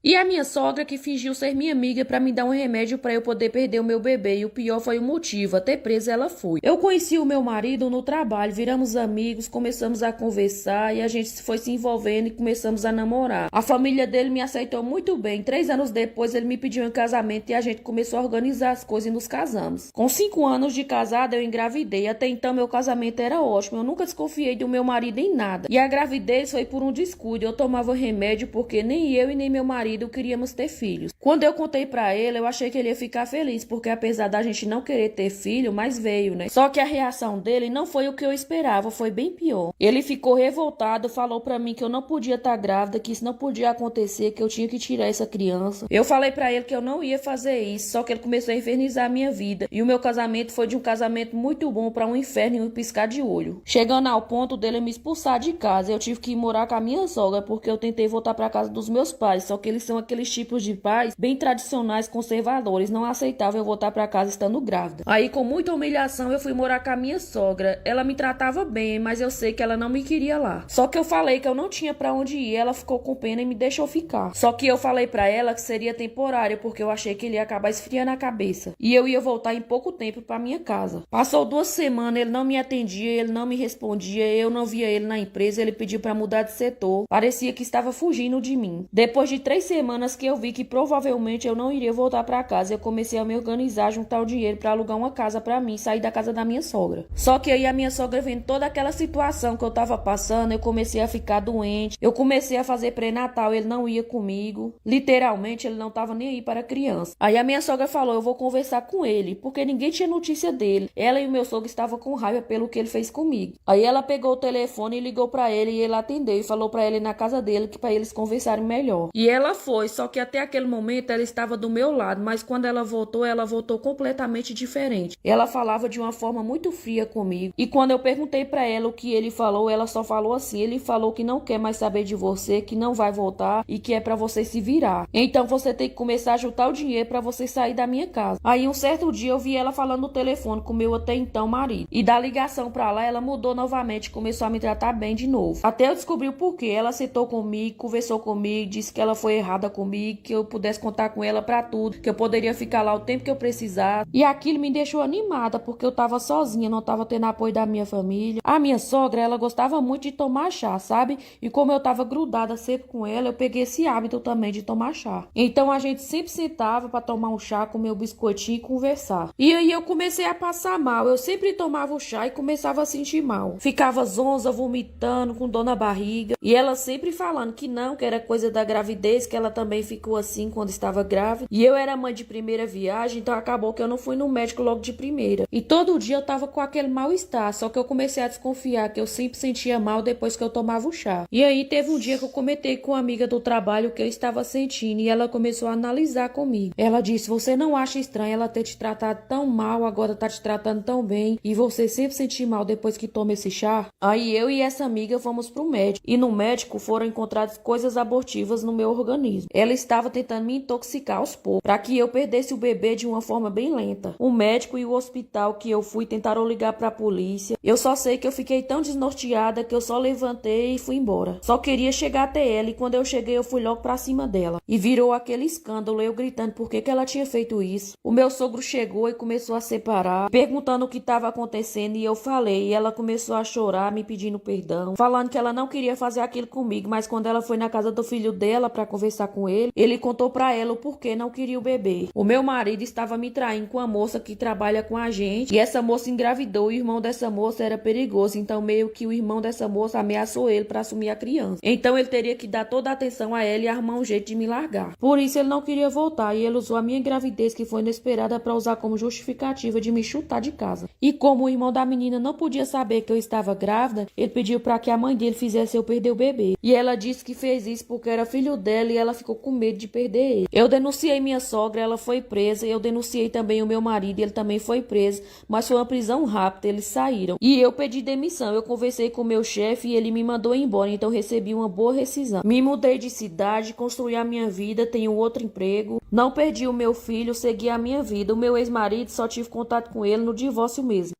E a minha sogra que fingiu ser minha amiga para me dar um remédio para eu poder perder o meu bebê. E o pior foi o motivo, até presa ela foi. Eu conheci o meu marido no trabalho, viramos amigos, começamos a conversar e a gente foi se envolvendo e começamos a namorar. A família dele me aceitou muito bem. 3 anos depois ele me pediu em casamento e a gente começou a organizar as coisas e nos casamos. Com 5 anos de casada eu engravidei. Até então meu casamento era ótimo. Eu nunca desconfiei do meu marido em nada. E a gravidez foi por um descuido. Eu tomava remédio porque nem eu e nem meu marido queríamos ter filhos. Quando eu contei pra ele, eu achei que ele ia ficar feliz, porque apesar da gente não querer ter filho, mas veio, né? Só que a reação dele não foi o que eu esperava, foi bem pior. Ele ficou revoltado, falou pra mim que eu não podia estar grávida, que isso não podia acontecer, que eu tinha que tirar essa criança. Eu falei pra ele que eu não ia fazer isso, só que ele começou a infernizar a minha vida. E o meu casamento foi de um casamento muito bom pra um inferno e um piscar de olho. Chegando ao ponto dele me expulsar de casa, eu tive que ir morar com a minha sogra, porque eu tentei voltar pra casa dos meus pais, só que eles são aqueles tipos de pais bem tradicionais, conservadores, não aceitavam eu voltar para casa estando grávida. Aí com muita humilhação eu fui morar com a minha sogra. Ela me tratava bem, mas eu sei que ela não me queria lá. Só que eu falei que eu não tinha para onde ir, ela ficou com pena e me deixou ficar. Só que eu falei para ela que seria temporário, porque eu achei que ele ia acabar esfriando a cabeça. E eu ia voltar em pouco tempo para minha casa. Passou 2 semanas, ele não me atendia, ele não me respondia, eu não via ele na empresa, ele pediu para mudar de setor. Parecia que estava fugindo de mim. Depois de 3 semanas que eu vi que provavelmente eu não iria voltar para casa, eu comecei a me organizar, juntar o dinheiro para alugar uma casa para mim, sair da casa da minha sogra. Só que aí a minha sogra vendo toda aquela situação que eu tava passando, eu comecei a ficar doente, eu comecei a fazer pré-natal, ele não ia comigo, literalmente ele não tava nem aí para a criança. Aí a minha sogra falou, eu vou conversar com ele, porque ninguém tinha notícia dele. Ela e o meu sogro estavam com raiva pelo que ele fez comigo. Aí ela pegou o telefone e ligou para ele e ele atendeu e falou para ele ir na casa dele que para eles conversarem melhor. E ela foi, só que até aquele momento ela estava do meu lado, mas quando ela voltou completamente diferente. Ela falava de uma forma muito fria comigo. E quando eu perguntei para ela o que ele falou, ela só falou assim: ele falou que não quer mais saber de você, que não vai voltar e que é para você se virar. Então você tem que começar a juntar o dinheiro para você sair da minha casa. Aí um certo dia eu vi ela falando no telefone com meu até então marido. E da ligação para lá ela mudou novamente, começou a me tratar bem de novo. Até eu descobri o porquê. Ela sentou comigo, conversou comigo, disse que ela foi errada comigo, que eu pudesse contar com ela pra tudo, que eu poderia ficar lá o tempo que eu precisasse. E aquilo me deixou animada, porque eu tava sozinha, não tava tendo apoio da minha família. A minha sogra, ela gostava muito de tomar chá, sabe? E como eu tava grudada sempre com ela, eu peguei esse hábito também de tomar chá. Então a gente sempre sentava pra tomar um chá, comer um biscoitinho e conversar. E aí eu comecei a passar mal. Eu sempre tomava o chá e começava a sentir mal. Ficava zonza, vomitando, com dor na barriga. E ela sempre falando que não, que era coisa da gravidez, que ela também ficou assim quando estava grávida. E eu era mãe de primeira viagem, então acabou que eu não fui no médico logo de primeira. E todo dia eu tava com aquele mal-estar, só que eu comecei a desconfiar que eu sempre sentia mal depois que eu tomava o chá. E aí teve um dia que eu comentei com uma amiga do trabalho o que eu estava sentindo e ela começou a analisar comigo. Ela disse: você não acha estranho ela ter te tratado tão mal, agora tá te tratando tão bem e você sempre sentir mal depois que toma esse chá? Aí eu e essa amiga fomos pro médico e no médico foram encontradas coisas abortivas no meu organismo. Ela estava tentando me intoxicar aos poucos, para que eu perdesse o bebê de uma forma bem lenta. O médico e o hospital que eu fui tentaram ligar para a polícia. Eu só sei que eu fiquei tão desnorteada que eu só levantei e fui embora. Só queria chegar até ela e quando eu cheguei eu fui logo para cima dela. E virou aquele escândalo, eu gritando por que ela tinha feito isso. O meu sogro chegou e começou a separar, perguntando o que estava acontecendo e eu falei. E ela começou a chorar, me pedindo perdão, falando que ela não queria fazer aquilo comigo, mas quando ela foi na casa do filho dela para conversar com ele, ele contou para ela o porquê não queria o bebê. O meu marido estava me traindo com a moça que trabalha com a gente e essa moça engravidou e o irmão dessa moça era perigoso, então meio que o irmão dessa moça ameaçou ele para assumir a criança. Então ele teria que dar toda a atenção a ela e arrumar um jeito de me largar. Por isso ele não queria voltar e ele usou a minha gravidez, que foi inesperada, para usar como justificativa de me chutar de casa. E como o irmão da menina não podia saber que eu estava grávida, ele pediu para que a mãe dele fizesse eu perder o bebê. E ela disse que fez isso porque era filho dela e ela ficou com medo de perder ele. Eu denunciei minha sogra, ela foi presa. Eu denunciei também o meu marido, ele também foi preso, mas foi uma prisão rápida, eles saíram. E eu pedi demissão. Eu conversei com o meu chefe e ele me mandou embora, então recebi uma boa rescisão. Me mudei de cidade, construí a minha vida, tenho outro emprego, não perdi o meu filho, segui a minha vida. O meu ex-marido só tive contato com ele no divórcio mesmo.